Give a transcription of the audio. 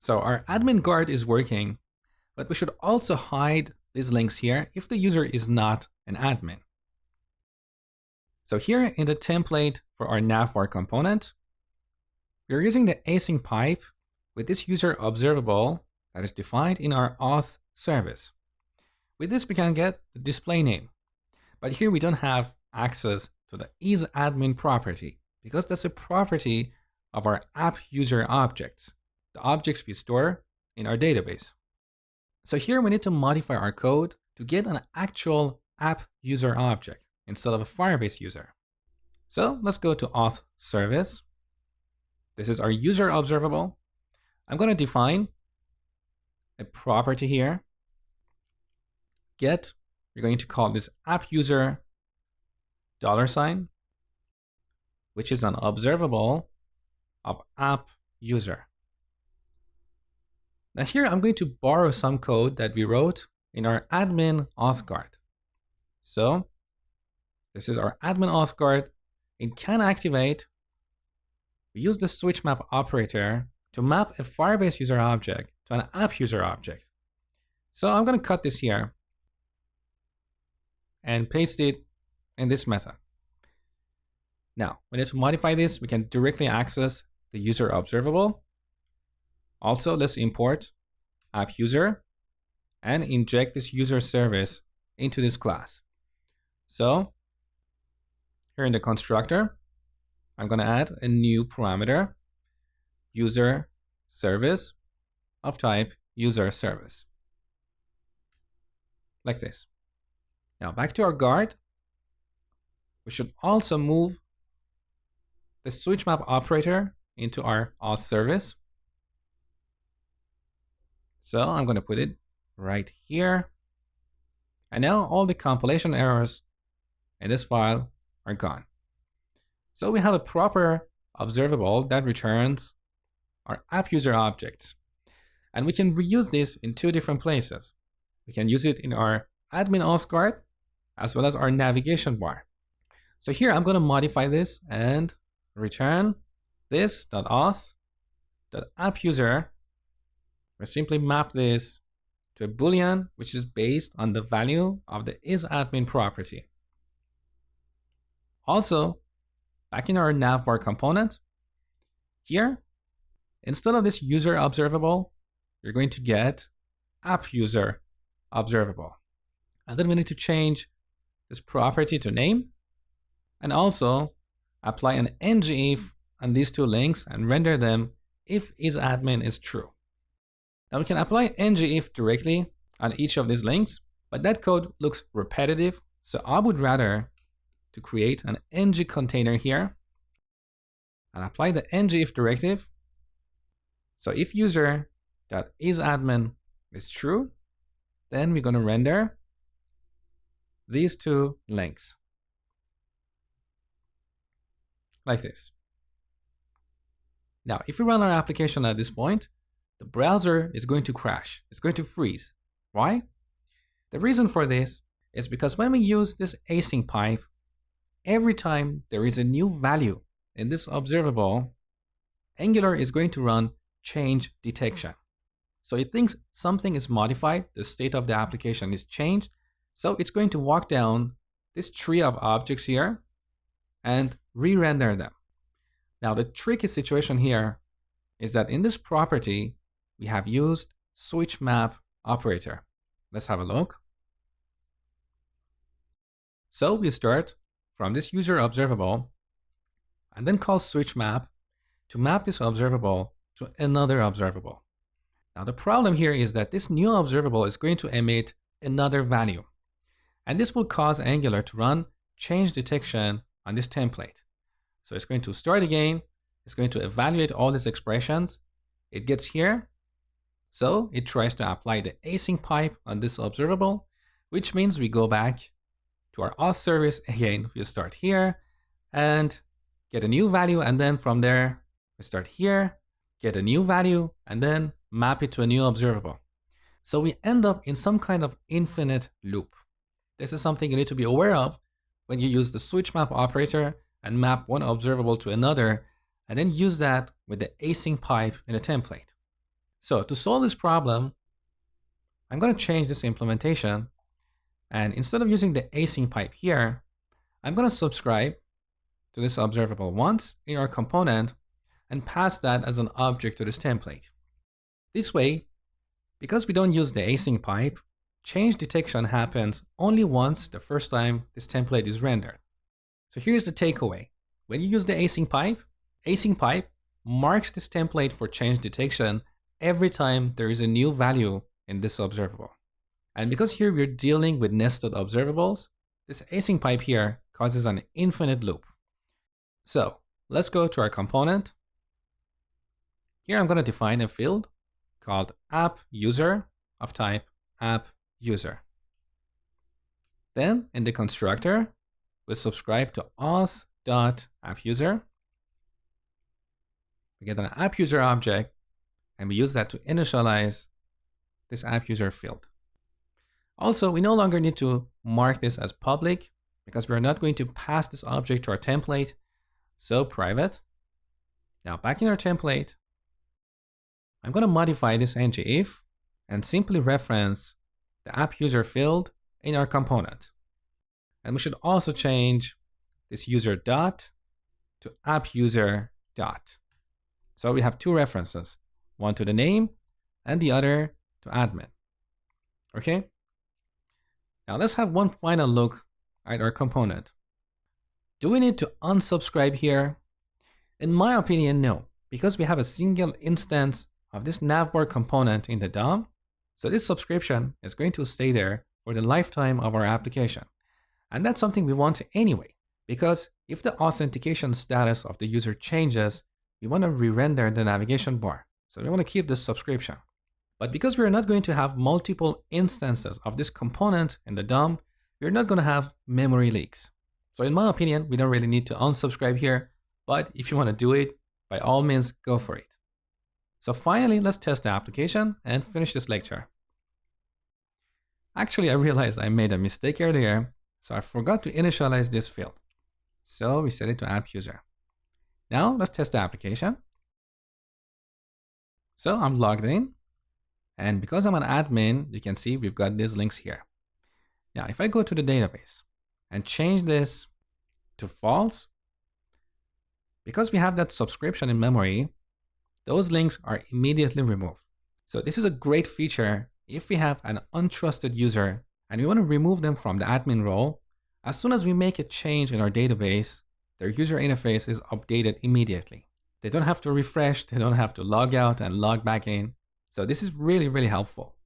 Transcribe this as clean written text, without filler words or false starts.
So our admin guard is working, but we should also hide these links here if the user is not an admin. So here in the template for our navbar component, we're using the async pipe with this user observable that is defined in our auth service. With this, we can get the display name, but here we don't have access to the isAdmin property because that's a property of our app user objects, the objects we store in our database. So here we need to modify our code to get an actual app user object instead of a Firebase user. So let's go to auth service. This is our user observable. I'm going to define a property here. Get, we're going to call this app user $, which is an observable of app user. Now here I'm going to borrow some code that we wrote in our admin auth guard. So this is our admin auth guard. It can activate. We use the switch map operator to map a Firebase user object to an app user object. So I'm going to cut this here and paste it in this method. Now, we need to modify this. We can directly access the user observable. Also, let's import app user and inject this user service into this class. So here in the constructor, I'm going to add a new parameter, user service of type user service, like this. Now back to our guard, we should also move the switch map operator into our auth service. So I'm going to put it right here. And now all the compilation errors in this file are gone. So we have a proper observable that returns our app user objects. And we can reuse this in two different places. We can use it in our admin auth guard as well as our navigation bar. So here I'm going to modify this and return this.auth.appUser. We simply map this to a boolean which is based on the value of the isAdmin property. Also, back in our navbar component, here, instead of this user observable, you're going to get app user observable. And then we need to change this property to name and also apply an ngIf on these two links and render them if isAdmin is true. Now we can apply ngIf directly on each of these links, but that code looks repetitive. So I would rather to create an ng container here and apply the ngIf directive. So if user.isAdmin is true, then we're going to render these two links like this. Now, if we run our application at this point, the browser is going to crash. It's going to freeze. Why? The reason for this is because when we use this async pipe, every time there is a new value in this observable, Angular is going to run change detection. So it thinks something is modified, the state of the application is changed. So it's going to walk down this tree of objects here and re-render them. Now the tricky situation here is that in this property, we have used switch map operator. Let's have a look. So we start from this user observable and then call switch map to map this observable to another observable. Now the problem here is that this new observable is going to emit another value. And this will cause Angular to run change detection on this template. So it's going to start again. It's going to evaluate all these expressions. It gets here. So it tries to apply the async pipe on this observable, which means we go back to our auth service. Again, we start here and get a new value. And then from there, we start here, get a new value, and then map it to a new observable. So we end up in some kind of infinite loop. This is something you need to be aware of when you use the switch map operator and map one observable to another, and then use that with the async pipe in a template. So to solve this problem, I'm going to change this implementation. And instead of using the async pipe here, I'm going to subscribe to this observable once in our component and pass that as an object to this template. This way, because we don't use the async pipe, change detection happens only once the first time this template is rendered. So here's the takeaway. When you use the async pipe marks this template for change detection every time there is a new value in this observable. And because here we're dealing with nested observables, this async pipe here causes an infinite loop. So let's go to our component. Here I'm going to define a field called app_user of type app_user. Then in the constructor, we subscribe to auth.app_user. We get an app_user object, and we use that to initialize this app_user field. Also, we no longer need to mark this as public because we're not going to pass this object to our template, so private. Now back in our template, I'm going to modify this ngIf and simply reference the app_user field in our component. And we should also change this user dot to app_user dot. So we have two references, one to the name and the other to admin. Okay? Now let's have one final look at our component. Do we need to unsubscribe here? In my opinion, no, because we have a single instance of this navbar component in the DOM. So this subscription is going to stay there for the lifetime of our application. And that's something we want anyway, because if the authentication status of the user changes, we want to re-render the navigation bar. So we want to keep this subscription. But because we're not going to have multiple instances of this component in the DOM, we're not going to have memory leaks. So in my opinion, we don't really need to unsubscribe here, but if you want to do it, by all means, go for it. So finally, let's test the application and finish this lecture. Actually, I realized I made a mistake earlier, so I forgot to initialize this field. So we set it to app_user. Now let's test the application. So I'm logged in, and because I'm an admin, you can see we've got these links here. Now, if I go to the database and change this to false, because we have that subscription in memory, those links are immediately removed. So this is a great feature if we have an untrusted user and we want to remove them from the admin role. As soon as we make a change in our database, their user interface is updated immediately. They don't have to refresh, they don't have to log out and log back in. So this is really, really helpful.